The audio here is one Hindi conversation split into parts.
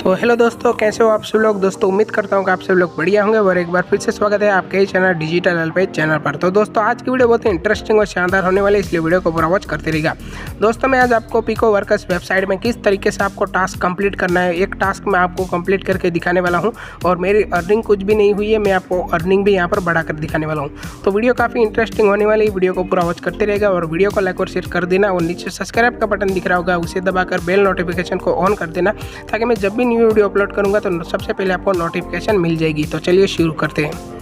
तो हेलो दोस्तों, कैसे हो आप सब लोग। दोस्तों उम्मीद करता हूँ कि आप सब लोग बढ़िया होंगे और एक बार फिर से स्वागत है आपके चैनल डिजिटल अल्पेश चैनल पर। तो दोस्तों आज की वीडियो बहुत ही इंटरेस्टिंग और शानदार होने वाली है, इसलिए वीडियो को पूरा वॉच करते रहिएगा। दोस्तों मैं आज आपको पिको वर्कर्स वेबसाइट में किस तरीके से आपको टास्क कंप्लीट करना है, एक टास्क मैं आपको कंप्लीट करके दिखाने वाला हूँ और मेरी अर्निंग कुछ भी नहीं हुई है, मैं आपको अर्निंग भी यहाँ पर बढ़ाकर दिखाने वाला हूँ। तो वीडियो काफ़ी इंटरेस्टिंग होने वाली है, वीडियो को पूरा वॉच करते रहेगा और वीडियो को लाइक और शेयर कर देना और नीचे सब्सक्राइब का बटन दिख रहा होगा उसे दबाकर बेल नोटिफिकेशन को ऑन कर देना, ताकि मैं जब भी न्यू वीडियो अपलोड करूँगा तो सबसे पहले आपको नोटिफिकेशन मिल जाएगी। तो चलिए शुरू करते हैं।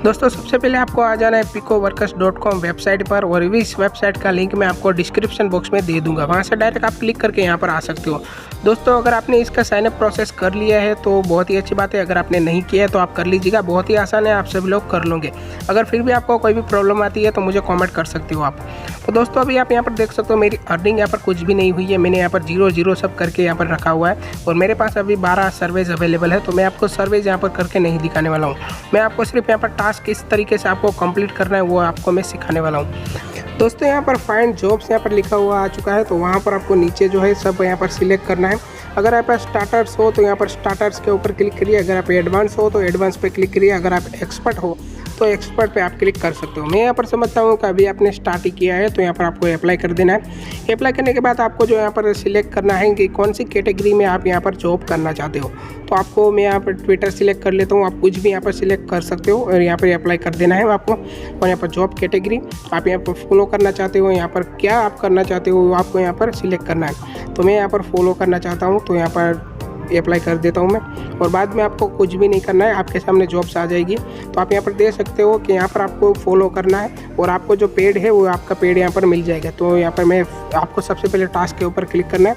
दोस्तों सबसे पहले आपको आ जाना है picoworkers.com वेबसाइट पर और इस वेबसाइट का लिंक मैं आपको डिस्क्रिप्शन बॉक्स में दे दूंगा, वहां से डायरेक्ट आप क्लिक करके यहां पर आ सकते हो। दोस्तों अगर आपने इसका साइनअप प्रोसेस कर लिया है तो बहुत ही अच्छी बात है, अगर आपने नहीं किया है तो आप कर लीजिएगा, बहुत ही आसान है, आप सब लोग कर लोगे। अगर फिर भी आपको कोई भी प्रॉब्लम आती है तो मुझे कॉमेंट कर सकते हो आप। तो दोस्तों अभी आप यहाँ पर देख सकते हो मेरी अर्निंग यहाँ पर कुछ भी नहीं हुई है, मैंने यहाँ पर 0 सब करके यहाँ पर रखा हुआ है और मेरे पास अभी 12 सर्वेज अवेलेबल है। तो मैं आपको सर्वेज यहाँ पर करके नहीं दिखाने वाला हूँ, मैं आपको सिर्फ यहाँ पर टास्क किस तरीके से आपको कंप्लीट करना है वो आपको मैं सिखाने वाला हूँ। दोस्तों यहाँ पर फाइंड जॉब्स यहाँ पर लिखा हुआ आ चुका है, तो वहाँ पर आपको नीचे जो है सब यहाँ पर सिलेक्ट करना है। अगर आप स्टार्टर्स हो तो यहाँ पर स्टार्टर्स के ऊपर क्लिक करिए, अगर आप एडवांस हो तो एडवांस पे क्लिक करिए, अगर आप एक्सपर्ट हो तो एक्सपर्ट पे आप क्लिक कर सकते हो। मैं यहाँ पर समझता हूँ कि अभी आपने स्टार्ट ही किया है तो यहाँ पर आपको अप्लाई कर देना है। अप्लाई करने के बाद आपको जो यहाँ पर सिलेक्ट करना है कि कौन सी कैटेगरी में आप यहाँ पर जॉब करना चाहते हो। तो आपको मैं यहाँ पर ट्विटर सिलेक्ट कर लेता हूँ, आप कुछ भी यहाँ पर सिलेक्ट कर सकते हो और यहाँ पर अप्लाई कर देना है आपको। और यहाँ पर जॉब कैटेगरी आप यहाँ पर फॉलो करना चाहते हो, यहाँ पर क्या आप करना चाहते हो आपको यहाँ पर सिलेक्ट करना है। तो मैं यहाँ पर फॉलो करना चाहता हूँ तो यहाँ पर अप्लाई कर देता हूँ मैं, और बाद में आपको कुछ भी नहीं करना है, आपके सामने जॉब्स आ जाएगी। तो आप यहाँ पर देख सकते हो कि यहाँ पर आपको फॉलो करना है और आपको जो पेड है वो आपका पेड यहाँ पर मिल जाएगा। तो यहाँ पर मैं आपको सबसे पहले टास्क के ऊपर क्लिक करना है।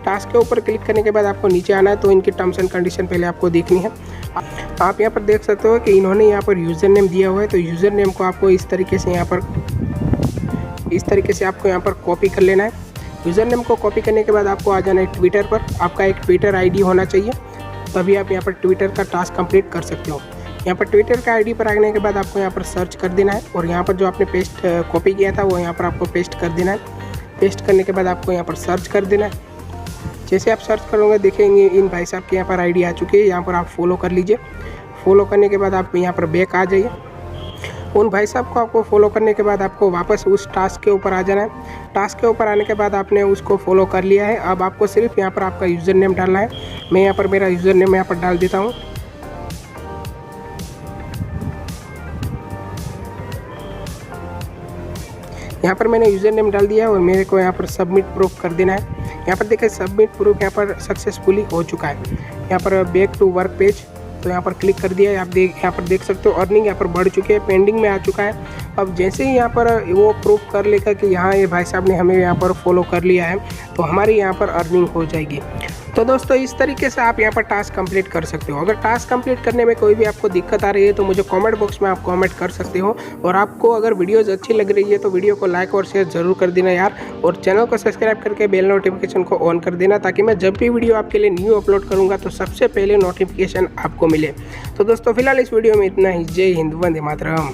टास्क के ऊपर क्लिक करने के बाद आपको नीचे आना है, तो इनकी टर्म्स एंड कंडीशन पहले आपको देखनी है। आप यहाँ पर देख सकते हो कि इन्होंने यहाँ पर यूज़र नेम दिया हुआ है, तो यूज़र नेम को आपको इस तरीके से आपको यहाँ पर कॉपी कर लेना है। यूज़र नेम को कॉपी करने के बाद आपको आ जाना है ट्विटर पर, आपका एक ट्विटर आईडी होना चाहिए, तभी आप यहाँ पर ट्विटर का टास्क कंप्लीट कर सकते हो। यहाँ पर ट्विटर का आईडी पर आने के बाद आपको यहाँ पर सर्च कर देना है और यहाँ पर जो आपने पेस्ट कॉपी किया था वो यहाँ पर आपको पेस्ट कर देना है। पेस्ट करने के बाद आपको यहाँ पर सर्च कर देना है। जैसे आप सर्च करोगे देखेंगे इन भाई साहब के यहाँ पर आईडी आ चुकी है, यहाँ पर आप फॉलो कर लीजिए। फॉलो करने के बाद आप यहाँ पर बैक आ जाइए। उन भाई साहब को आपको फॉलो करने के बाद आपको वापस उस टास्क के ऊपर आ जाना है। टास्क के ऊपर आने के बाद आपने उसको फॉलो कर लिया है, अब आपको सिर्फ यहाँ पर आपका यूज़र नेम डालना है। मैं यहाँ पर मेरा यूज़र नेम यहाँ पर डाल देता हूँ। यहाँ पर मैंने यूज़र नेम डाल दिया और मेरे को यहाँ पर सबमिट प्रूफ कर देना है। यहाँ पर देखिए सबमिट प्रूफ यहाँ पर सक्सेसफुली हो चुका है। यहाँ पर बैक टू वर्क पेज, तो यहाँ पर क्लिक कर दिया है। आप यहाँ पर देख सकते हो अर्निंग यहाँ पर बढ़ चुकी है, पेंडिंग में आ चुका है। अब जैसे ही यहाँ पर वो प्रूफ कर लेगा कि यहाँ ये भाई साहब ने हमें यहाँ पर फॉलो कर लिया है तो हमारी यहाँ पर अर्निंग हो जाएगी। तो दोस्तों इस तरीके से आप यहाँ पर टास्क कंप्लीट कर सकते हो। अगर टास्क कंप्लीट करने में कोई भी आपको दिक्कत आ रही है तो मुझे कमेंट बॉक्स में आप कमेंट कर सकते हो। और आपको अगर वीडियोज़ अच्छी लग रही है तो वीडियो को लाइक और शेयर ज़रूर कर देना यार, और चैनल को सब्सक्राइब करके बेल नोटिफिकेशन को ऑन कर देना, ताकि मैं जब भी वीडियो आपके लिए न्यू अपलोड करूँगा तो सबसे पहले नोटिफिकेशन आपको मिले। तो दोस्तों फिलहाल इस वीडियो में इतना ही। जय हिंद, वंदे मातरम।